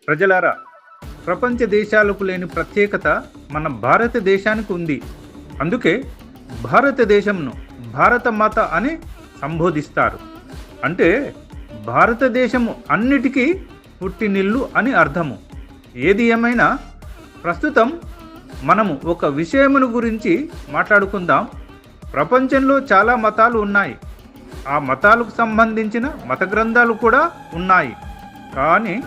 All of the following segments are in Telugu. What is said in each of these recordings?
ప్రజలారా, ప్రపంచ దేశాలకు లేని ప్రత్యేకత మన భారతదేశానికి ఉంది. అందుకే భారతదేశంను భారత మాత అని సంబోధిస్తారు. అంటే భారతదేశము అన్నిటికీ పుట్టినిల్లు అని అర్థము. ఏది ఏమైనా ప్రస్తుతం మనము ఒక విషయమును గురించి మాట్లాడుకుందాం. ప్రపంచంలో చాలా మతాలు ఉన్నాయి. ఆ మతాలకు సంబంధించిన మత గ్రంథాలు కూడా ఉన్నాయి. కానీ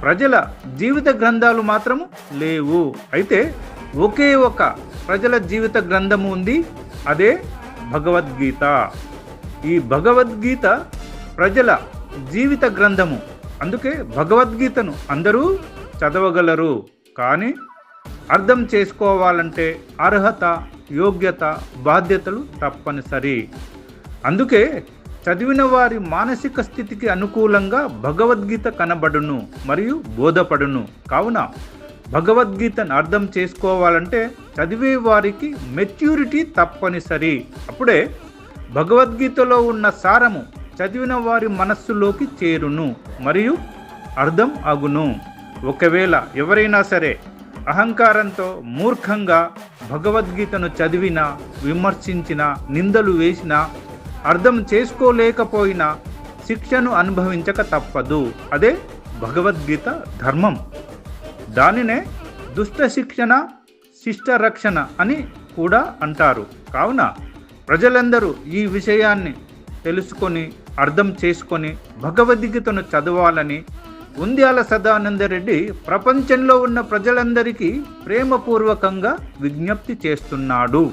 ప్రజల జీవిత గ్రంథాలు మాత్రము లేవు. అయితే ఒకే ఒక ప్రజల జీవిత గ్రంథము ఉంది, అదే భగవద్గీత. ఈ భగవద్గీత ప్రజల జీవిత గ్రంథము. అందుకే భగవద్గీతను అందరూ చదవగలరు. కానీ అర్థం చేసుకోవాలంటే అర్హత, యోగ్యత, బాధ్యతలు తప్పనిసరి. అందుకే చదివిన వారి మానసిక స్థితికి అనుకూలంగా భగవద్గీత కనబడును మరియు బోధపడును. కావున భగవద్గీతను అర్థం చేసుకోవాలంటే చదివే వారికి మెచ్యూరిటీ తప్పనిసరి. అప్పుడే భగవద్గీతలో ఉన్న సారము చదివిన వారి మనస్సులోకి చేరును మరియు అర్థం అగును. ఒకవేళ ఎవరైనా సరే అహంకారంతో మూర్ఖంగా భగవద్గీతను చదివినా, విమర్శించినా, నిందలు వేసినా, అర్థం చేసుకోలేకపోయినా శిక్షను అనుభవించక తప్పదు. అదే భగవద్గీత ధర్మం. దానినే దుష్ట శిక్షణ, శిష్ట రక్షణ అని కూడా అంటారు. కావున ప్రజలందరూ ఈ విషయాన్ని తెలుసుకొని, అర్థం చేసుకొని భగవద్గీతను చదవాలని ఉంద్యాల సదానందరెడ్డి ప్రపంచంలో ఉన్న ప్రజలందరికీ ప్రేమపూర్వకంగా విజ్ఞప్తి చేస్తున్నాడు.